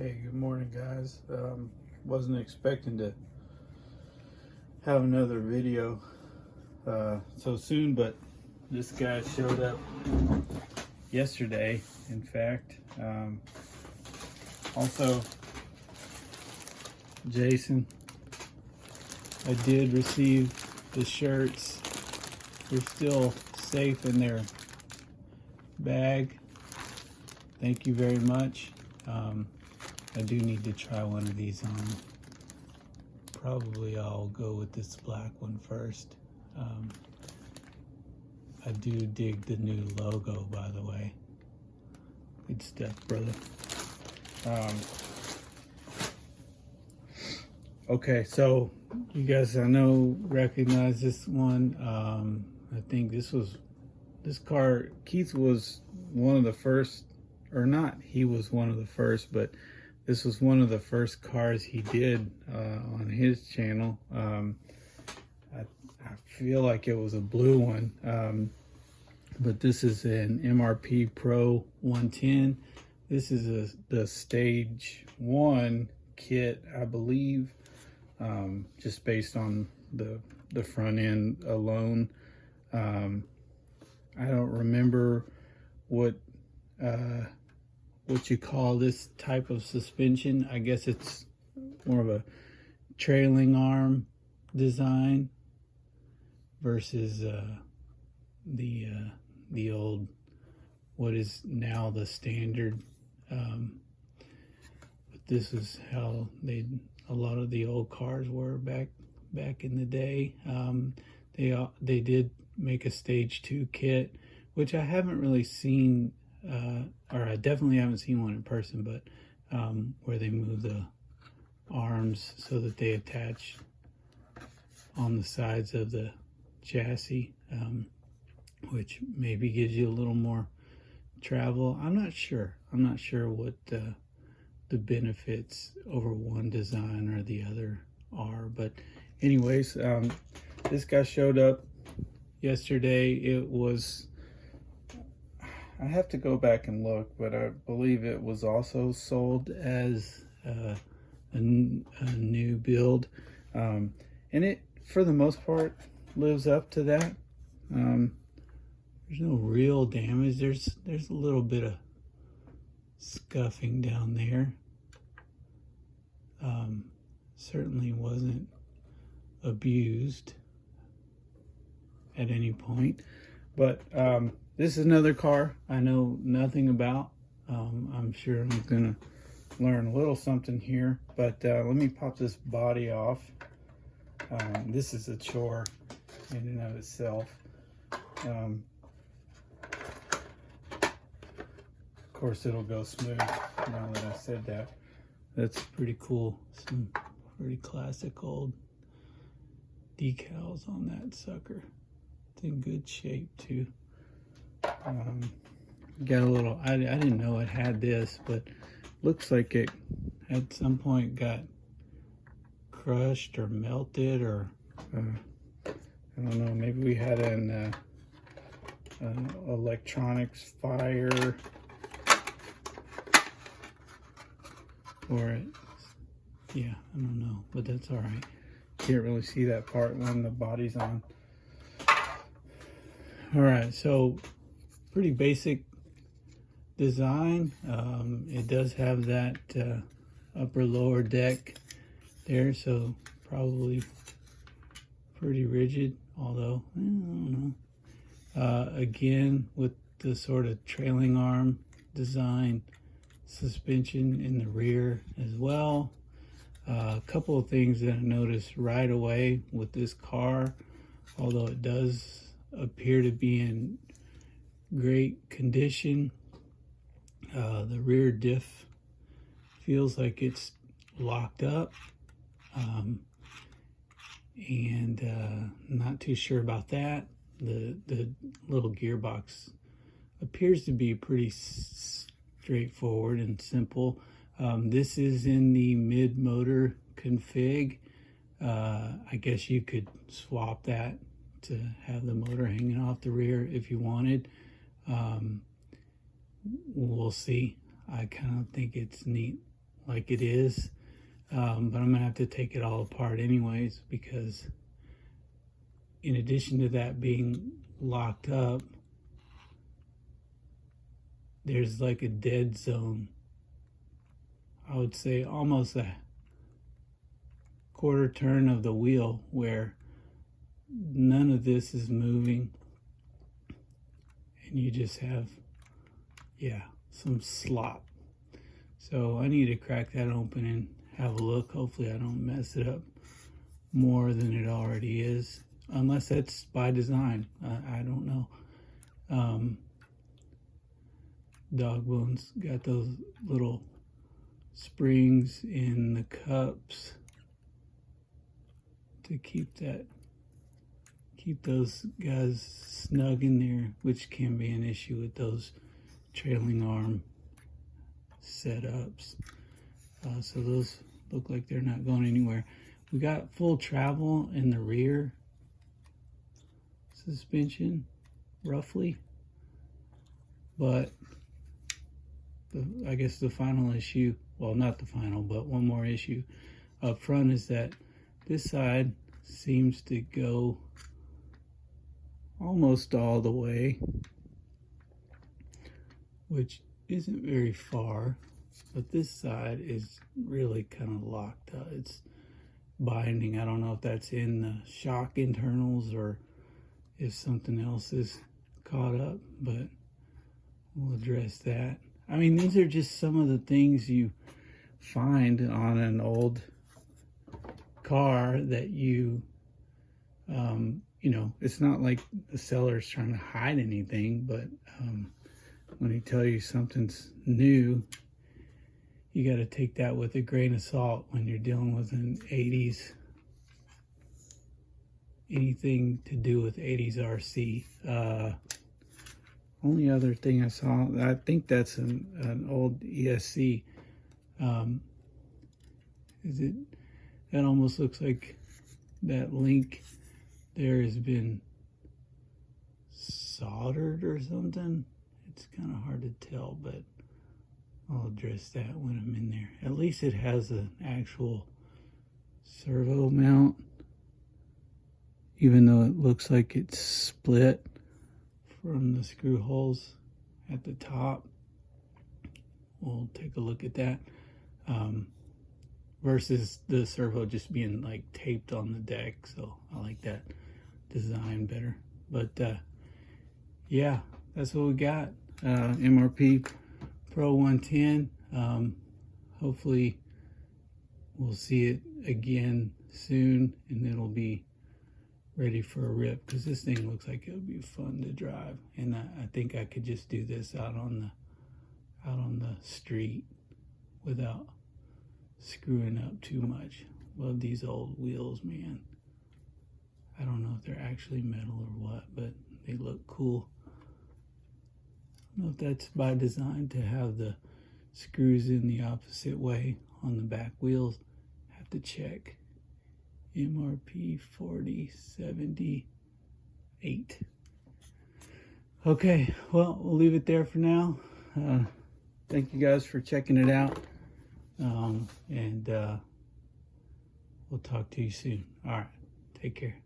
Hey, good morning, guys. Wasn't expecting to have another video so soon, but this guy showed up yesterday, in fact. Also, Jason, I did receive the shirts. They're still safe in their bag. Thank you very much. I do need to try one of these on. Probably I'll go with this black one first. I do dig the new logo, by the way. Good stuff, brother. Okay, so you guys, I know, recognize this one. I think this car, Keith was one of the first, or not, he was one of the first, but this was one of the first cars he did on his channel. I feel like it was a blue one, but this is an MRP Pro 110. This is the stage 1 kit, I believe, just based on the front end alone. I don't remember what you call this type of suspension. I guess it's more of a trailing arm design versus the old, what is now the standard. But this is how a lot of the old cars were back in the day. They did make a stage 2 kit, which I haven't really seen, or I definitely haven't seen one in person, but where they move the arms so that they attach on the sides of the chassis, which maybe gives you a little more travel. I'm not sure what the benefits over one design or the other are, but anyways, this guy showed up yesterday. It was, I have to go back and look, but I believe it was also sold as a new build, and it, for the most part, lives up to that. There's no real damage. There's a little bit of scuffing down there. Certainly wasn't abused at any point, but this is another car I know nothing about. I'm sure I'm gonna learn a little something here, but let me pop this body off. This is a chore in and of itself. Of course it'll go smooth now that I said that. That's pretty cool. Some pretty classic old decals on that sucker. It's in good shape too. Got a little, I didn't know it had this, but looks like it at some point got crushed or melted, or I don't know, maybe we had an electronics fire, or yeah, I don't know, but that's all right. Can't really see that part when the body's on. All right, so pretty basic design. It does have that upper lower deck there, so probably pretty rigid, although I don't know. Again, with the sort of trailing arm design, suspension in the rear as well. A couple of things that I noticed right away with this car, although it does appear to be in great condition, the rear diff feels like it's locked up, and not too sure about that. The little gearbox appears to be pretty straightforward and simple. This is in the mid-motor config. I guess you could swap that to have the motor hanging off the rear if you wanted. We'll see. I kind of think it's neat like it is. But I'm gonna have to take it all apart anyways, because in addition to that being locked up, there's like a dead zone. I would say almost a quarter turn of the wheel where none of this is moving, and you just have, yeah, some slop. So I need to crack that open and have a look. Hopefully I don't mess it up more than it already is, unless that's by design. I don't know. Dog bones got those little springs in the cups to keep those guys snug in there, which can be an issue with those trailing arm setups. So those look like they're not going anywhere. We got full travel in the rear suspension, roughly, but I guess the final issue, well, not the final, but one more issue up front is that this side seems to go almost all the way, which isn't very far, but this side is really kind of locked up. It's binding. I don't know if that's in the shock internals or if something else is caught up, but we'll address that. I mean, these are just some of the things you find on an old car that you know, it's not like the seller's trying to hide anything, but when he tells you something's new, you got to take that with a grain of salt when you're dealing with an 80s, anything to do with 80s RC. Only other thing I saw, I think that's an old ESC. That almost looks like that link there has been soldered or something. It's kind of hard to tell, but I'll address that when I'm in there. At least it has an actual servo mount, even though it looks like it's split from the screw holes at the top. We'll take a look at that. Versus the servo just being like taped on the deck. So I like that design better. But yeah, that's what we got. MRP Pro 110. Hopefully we'll see it again soon, and it'll be ready for a rip, because this thing looks like it'll be fun to drive. And I think I could just do this out on the street without screwing up too much. Love these old wheels, man. I don't know if they're actually metal or what, but they look cool. I don't know if that's by design to have the screws in the opposite way on the back wheels. Have to check. MRP 4078. Okay, well, we'll leave it there for now. Thank you guys for checking it out. And we'll talk to you soon. All right, take care.